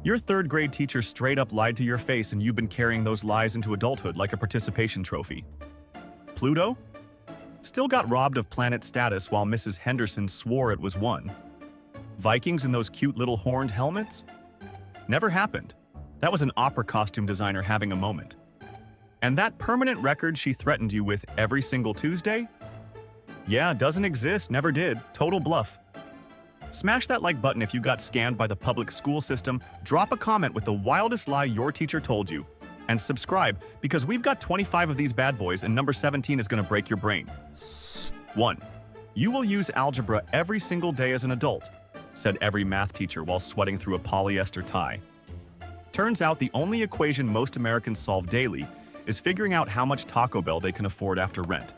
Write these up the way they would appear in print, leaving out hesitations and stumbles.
Your third grade teacher straight up lied to your face and you've been carrying those lies into adulthood like a participation trophy. Pluto? Still got robbed of planet status while Mrs. Henderson swore it was one. Vikings in those cute little horned helmets? Never happened. That was an opera costume designer having a moment. And that permanent record she threatened you with every single Tuesday? Yeah, doesn't exist, never did, total bluff. Smash that like button if you got scammed by the public school system, drop a comment with the wildest lie your teacher told you, and subscribe because we've got 25 of these bad boys and number 17 is going to break your brain. 1. You will use algebra every single day as an adult, said every math teacher while sweating through a polyester tie. Turns out the only equation most Americans solve daily is figuring out how much Taco Bell they can afford after rent.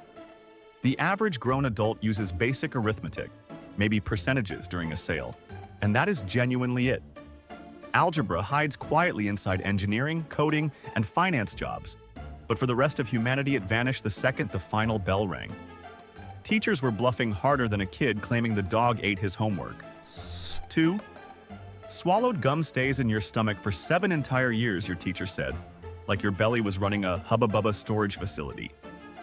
The average grown adult uses basic arithmetic, maybe percentages during a sale, and that is genuinely it. Algebra hides quietly inside engineering, coding, and finance jobs, but for the rest of humanity it vanished the second the final bell rang. Teachers were bluffing harder than a kid claiming the dog ate his homework. 2. Swallowed gum stays in your stomach for 7 entire years, your teacher said, like your belly was running a Hubba Bubba storage facility.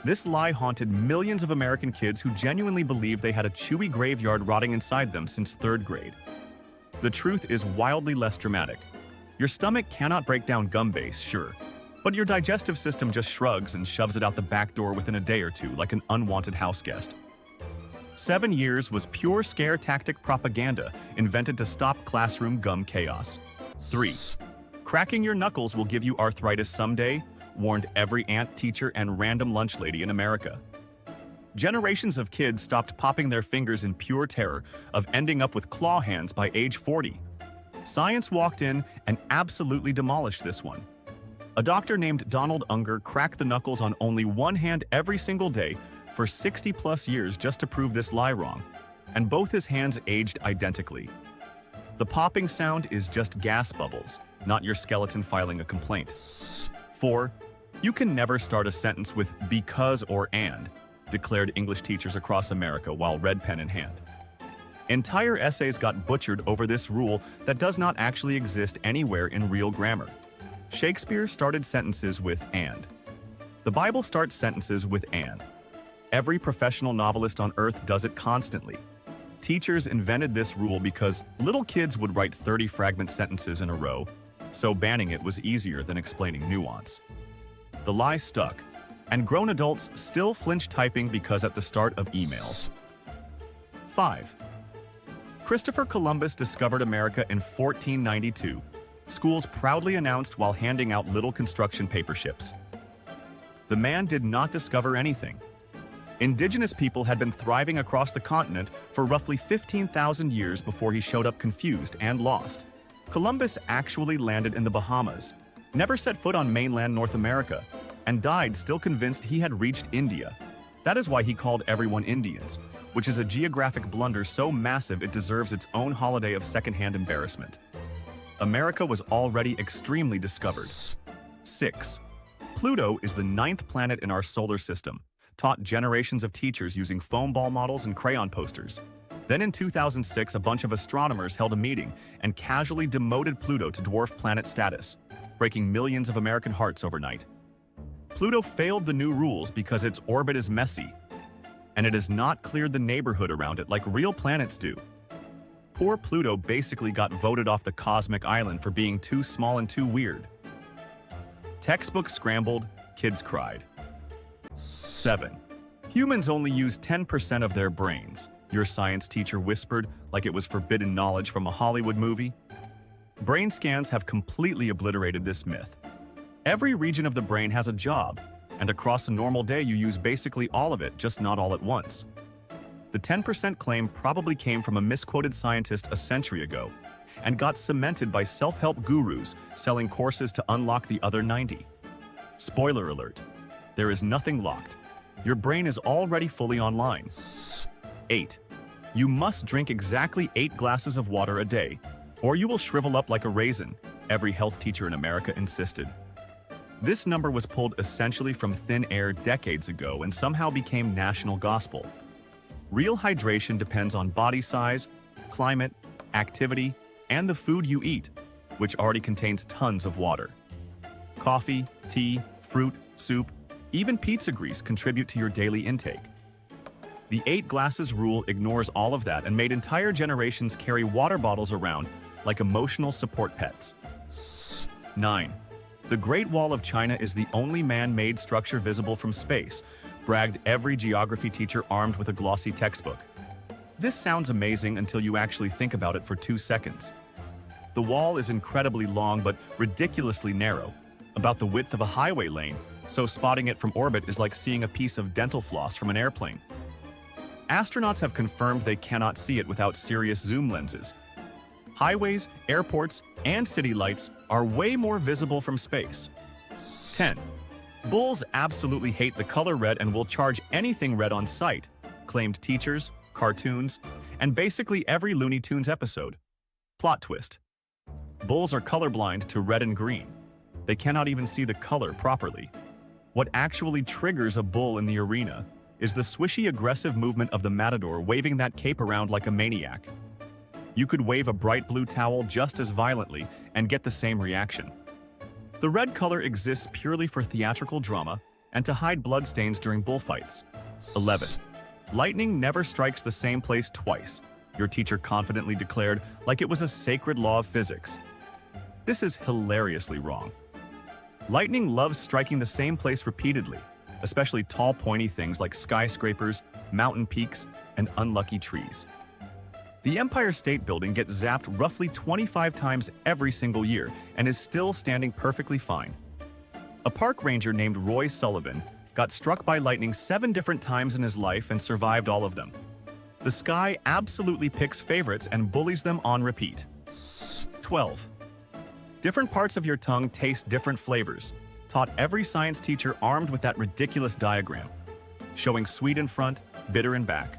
This lie haunted millions of American kids who genuinely believed they had a chewy graveyard rotting inside them since 3rd grade. The truth is wildly less dramatic. Your stomach cannot break down gum base, sure, but your digestive system just shrugs and shoves it out the back door within a day or two like an unwanted house guest. 7 years was pure scare tactic propaganda invented to stop classroom gum chaos. 3. Cracking your knuckles will give you arthritis someday, warned every aunt, teacher, and random lunch lady in America. Generations of kids stopped popping their fingers in pure terror of ending up with claw hands by age 40. Science walked in and absolutely demolished this one. A doctor named Donald Unger cracked the knuckles on only one hand every single day for 60-plus years just to prove this lie wrong, and both his hands aged identically. The popping sound is just gas bubbles, not your skeleton filing a complaint. 4. You can never start a sentence with because or and, declared English teachers across America while red pen in hand. Entire essays got butchered over this rule that does not actually exist anywhere in real grammar. Shakespeare started sentences with and. The Bible starts sentences with and. Every professional novelist on earth does it constantly. Teachers invented this rule because little kids would write 30 fragment sentences in a row, so banning it was easier than explaining nuance. The lie stuck, and grown adults still flinch typing because at the start of emails. 5. Christopher Columbus discovered America in 1492. Schools proudly announced while handing out little construction paper ships. The man did not discover anything. Indigenous people had been thriving across the continent for roughly 15,000 years before he showed up confused and lost. Columbus actually landed in the Bahamas, never set foot on mainland North America, and died still convinced he had reached India. That is why he called everyone Indians, which is a geographic blunder so massive it deserves its own holiday of secondhand embarrassment. America was already extremely discovered. 6. Pluto is the 9th planet in our solar system, taught generations of teachers using foam ball models and crayon posters. Then in 2006, a bunch of astronomers held a meeting and casually demoted Pluto to dwarf planet status, breaking millions of American hearts overnight. Pluto failed the new rules because its orbit is messy, and it has not cleared the neighborhood around it like real planets do. Poor Pluto basically got voted off the cosmic island for being too small and too weird. Textbooks scrambled, kids cried. 7. Humans only use 10% of their brains, your science teacher whispered like it was forbidden knowledge from a Hollywood movie. Brain scans have completely obliterated this myth. Every region of the brain has a job, and across a normal day you use basically all of it, just not all at once. The 10% claim probably came from a misquoted scientist a century ago and got cemented by self-help gurus selling courses to unlock the other 90. Spoiler alert, there is nothing locked. Your brain is already fully online. 8. You must drink exactly 8 glasses of water a day, or you will shrivel up like a raisin, every health teacher in America insisted. This number was pulled essentially from thin air decades ago and somehow became national gospel. Real hydration depends on body size, climate, activity, and the food you eat. which already contains tons of water. Coffee, tea, fruit, soup, even pizza grease contribute to your daily intake. The 8 glasses rule ignores all of that and made entire generations carry water bottles around like emotional support pets. 9. The Great Wall of China is the only man-made structure visible from space, bragged every geography teacher armed with a glossy textbook. This sounds amazing until you actually think about it for 2 seconds. The wall is incredibly long but ridiculously narrow, about the width of a highway lane, so spotting it from orbit is like seeing a piece of dental floss from an airplane. Astronauts have confirmed they cannot see it without serious zoom lenses. Highways, airports, and city lights are way more visible from space. 10. Bulls absolutely hate the color red and will charge anything red on sight, claimed teachers, cartoons, and basically every Looney Tunes episode. Plot twist. Bulls are colorblind to red and green. They cannot even see the color properly. What actually triggers a bull in the arena is the swishy aggressive movement of the matador waving that cape around like a maniac. You could wave a bright blue towel just as violently and get the same reaction. The red color exists purely for theatrical drama and to hide bloodstains during bullfights. 11. Lightning never strikes the same place twice, your teacher confidently declared, like it was a sacred law of physics. This is hilariously wrong. Lightning loves striking the same place repeatedly, especially tall, pointy things like skyscrapers, mountain peaks, and unlucky trees. The Empire State Building gets zapped roughly 25 times every single year and is still standing perfectly fine. A park ranger named Roy Sullivan got struck by lightning 7 different times in his life and survived all of them. The sky absolutely picks favorites and bullies them on repeat. 12. Different parts of your tongue taste different flavors, taught every science teacher armed with that ridiculous diagram, showing sweet in front, bitter in back.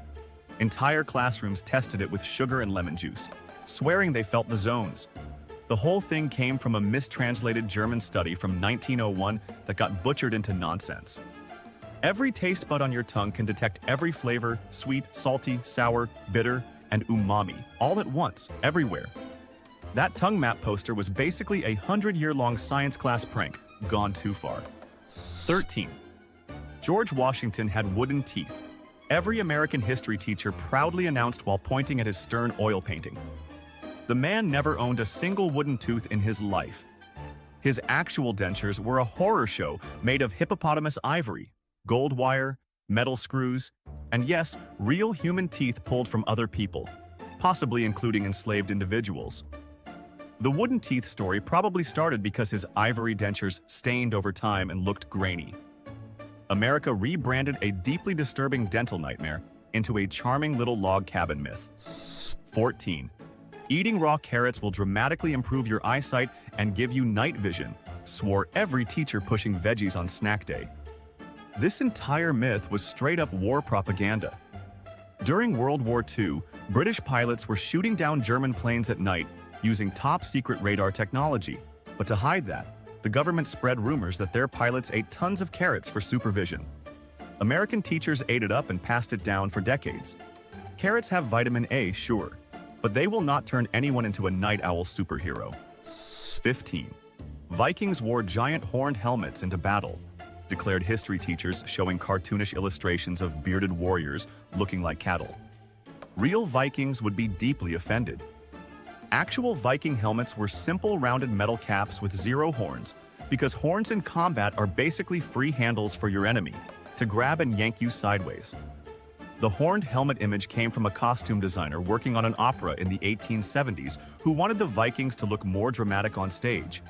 Entire classrooms tested it with sugar and lemon juice, swearing they felt the zones. The whole thing came from a mistranslated German study from 1901 that got butchered into nonsense. Every taste bud on your tongue can detect every flavor, sweet, salty, sour, bitter, and umami, all at once, everywhere. That tongue map poster was basically a 100-year-long science class prank, gone too far. 13. George Washington had wooden teeth. Every American history teacher proudly announced while pointing at his stern oil painting. The man never owned a single wooden tooth in his life. His actual dentures were a horror show made of hippopotamus ivory, gold wire, metal screws, and yes, real human teeth pulled from other people, possibly including enslaved individuals. The wooden teeth story probably started because his ivory dentures stained over time and looked grainy. America rebranded a deeply disturbing dental nightmare into a charming little log cabin myth. 14. Eating raw carrots will dramatically improve your eyesight and give you night vision, swore every teacher pushing veggies on snack day. This entire myth was straight-up war propaganda. During World War II, British pilots were shooting down German planes at night using top-secret radar technology, but to hide that, the government spread rumors that their pilots ate tons of carrots for supervision. American teachers ate it up and passed it down for decades. Carrots have vitamin A, sure, but they will not turn anyone into a night owl superhero. 15. Vikings wore giant horned helmets into battle, declared history teachers showing cartoonish illustrations of bearded warriors looking like cattle. Real Vikings would be deeply offended. Actual Viking helmets were simple rounded metal caps with 0 horns, because horns in combat are basically free handles for your enemy, to grab and yank you sideways. The horned helmet image came from a costume designer working on an opera in the 1870s who wanted the Vikings to look more dramatic on stage.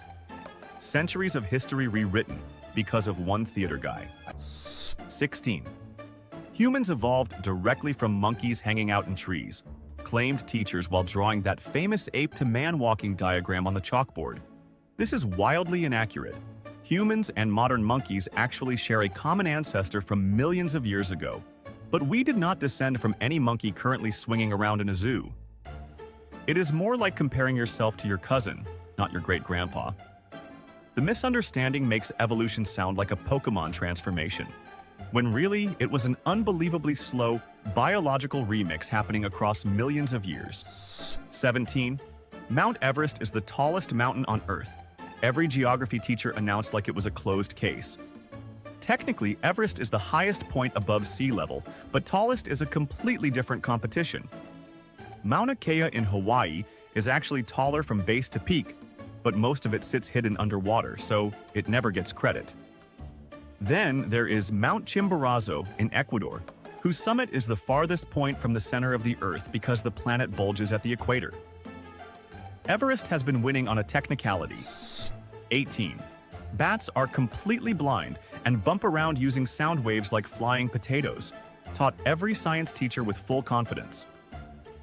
Centuries of history rewritten because of one theater guy. 16. Humans evolved directly from monkeys hanging out in trees, claimed teachers while drawing that famous ape-to-man walking diagram on the chalkboard. This is wildly inaccurate. Humans and modern monkeys actually share a common ancestor from millions of years ago, but we did not descend from any monkey currently swinging around in a zoo. It is more like comparing yourself to your cousin, not your great-grandpa. The misunderstanding makes evolution sound like a Pokemon transformation, when really it was an unbelievably slow, biological remix happening across millions of years. 17. Mount Everest is the tallest mountain on Earth. Every geography teacher announced like it was a closed case. Technically, Everest is the highest point above sea level, but tallest is a completely different competition. Mauna Kea in Hawaii is actually taller from base to peak, but most of it sits hidden underwater, so it never gets credit. Then there is Mount Chimborazo in Ecuador, whose summit is the farthest point from the center of the Earth because the planet bulges at the equator. Everest has been winning on a technicality. 18. Bats are completely blind and bump around using sound waves like flying potatoes, taught every science teacher with full confidence.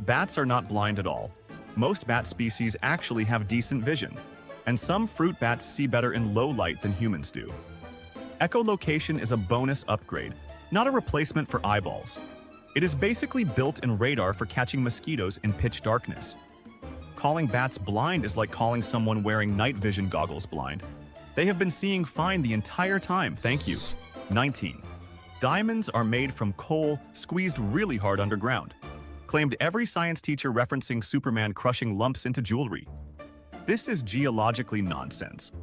Bats are not blind at all. Most bat species actually have decent vision, and some fruit bats see better in low light than humans do. Echolocation is a bonus upgrade, not a replacement for eyeballs. It is basically built-in radar for catching mosquitoes in pitch darkness. Calling bats blind is like calling someone wearing night vision goggles blind. They have been seeing fine the entire time, thank you. 19. Diamonds are made from coal squeezed really hard underground. Claimed every science teacher referencing Superman crushing lumps into jewelry. This is geologically nonsense.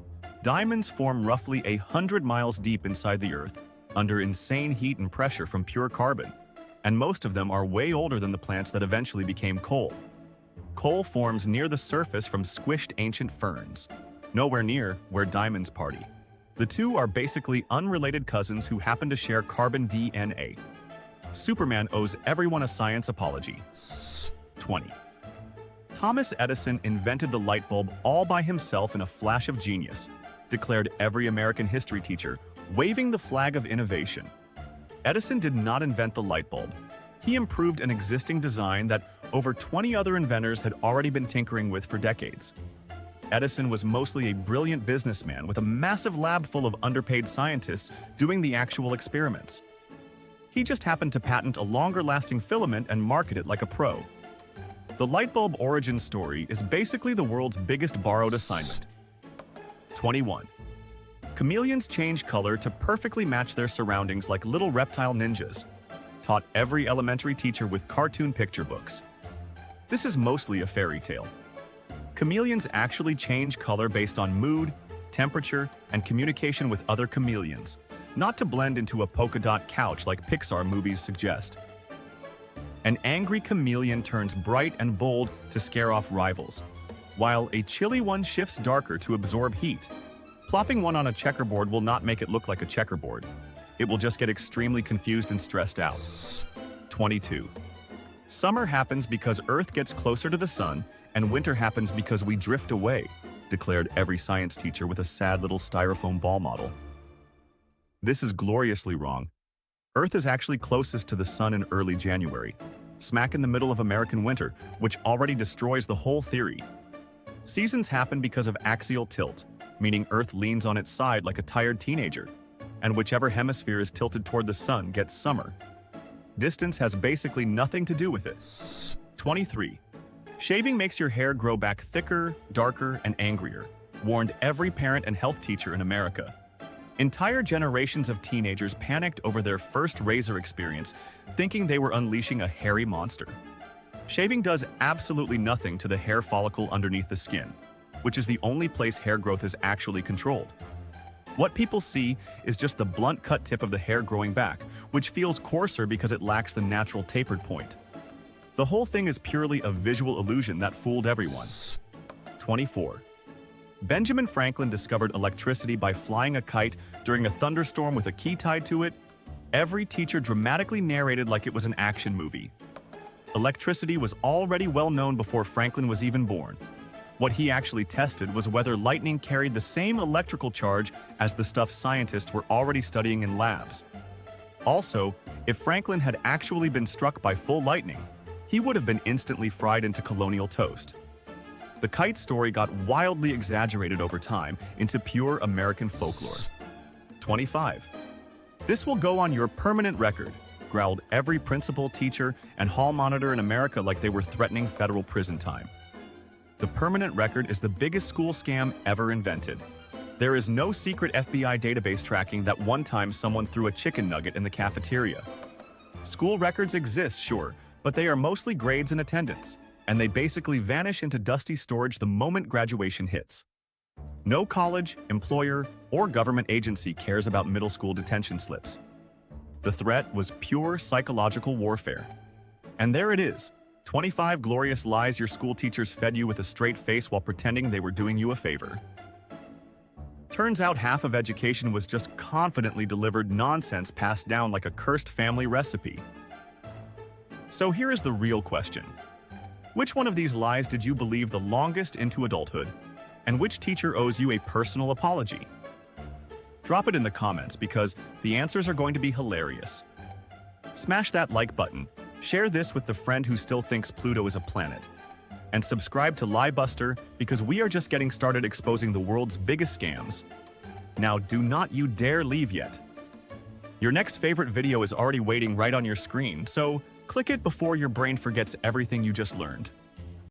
Diamonds form roughly 100 miles deep inside the Earth, under insane heat and pressure from pure carbon, and most of them are way older than the plants that eventually became coal. Coal forms near the surface from squished ancient ferns, nowhere near where diamonds party. The two are basically unrelated cousins who happen to share carbon DNA. Superman owes everyone a science apology. 20. Thomas Edison invented the light bulb all by himself in a flash of genius, declared every American history teacher, waving the flag of innovation. Edison did not invent the light bulb. He improved an existing design that over 20 other inventors had already been tinkering with for decades. Edison was mostly a brilliant businessman with a massive lab full of underpaid scientists doing the actual experiments. He just happened to patent a longer-lasting filament and market it like a pro. The light bulb origin story is basically the world's biggest borrowed assignment. 21. Chameleons change color to perfectly match their surroundings like little reptile ninjas. Taught every elementary teacher with cartoon picture books. This is mostly a fairy tale. Chameleons actually change color based on mood, temperature, and communication with other chameleons, not to blend into a polka dot couch like Pixar movies suggest. An angry chameleon turns bright and bold to scare off rivals, while a chilly one shifts darker to absorb heat. Plopping one on a checkerboard will not make it look like a checkerboard. It will just get extremely confused and stressed out. 22. Summer happens because Earth gets closer to the sun, and winter happens because we drift away, declared every science teacher with a sad little styrofoam ball model. This is gloriously wrong. Earth is actually closest to the sun in early January, smack in the middle of American winter, which already destroys the whole theory. Seasons happen because of axial tilt, meaning Earth leans on its side like a tired teenager, and whichever hemisphere is tilted toward the sun gets summer. Distance has basically nothing to do with it. 23. Shaving makes your hair grow back thicker, darker, and angrier, warned every parent and health teacher in America. Entire generations of teenagers panicked over their first razor experience, thinking they were unleashing a hairy monster. Shaving does absolutely nothing to the hair follicle underneath the skin, which is the only place hair growth is actually controlled. What people see is just the blunt cut tip of the hair growing back, which feels coarser because it lacks the natural tapered point. The whole thing is purely a visual illusion that fooled everyone. 24. Benjamin Franklin discovered electricity by flying a kite during a thunderstorm with a key tied to it. Every teacher dramatically narrated like it was an action movie. Electricity was already well known before Franklin was even born. What he actually tested was whether lightning carried the same electrical charge as the stuff scientists were already studying in labs. Also, if Franklin had actually been struck by full lightning, he would have been instantly fried into colonial toast. The kite story got wildly exaggerated over time into pure American folklore. 25. This will go on your permanent record, growled every principal, teacher, and hall monitor in America like they were threatening federal prison time. The permanent record is the biggest school scam ever invented. There is no secret FBI database tracking that one time someone threw a chicken nugget in the cafeteria. School records exist, sure, but they are mostly grades and attendance. and they basically vanish into dusty storage the moment graduation hits. No college, employer, or government agency cares about middle school detention slips. The threat was pure psychological warfare. And there it is, 25 glorious lies your school teachers fed you with a straight face while pretending they were doing you a favor. Turns out half of education was just confidently delivered nonsense passed down like a cursed family recipe. So here is the real question. Which one of these lies did you believe the longest into adulthood? And which teacher owes you a personal apology? Drop it in the comments because the answers are going to be hilarious. Smash that like button, share this with the friend who still thinks Pluto is a planet, and subscribe to Lie Buster because we are just getting started exposing the world's biggest scams. Now do not you dare leave yet. Your next favorite video is already waiting right on your screen, so click it before your brain forgets everything you just learned.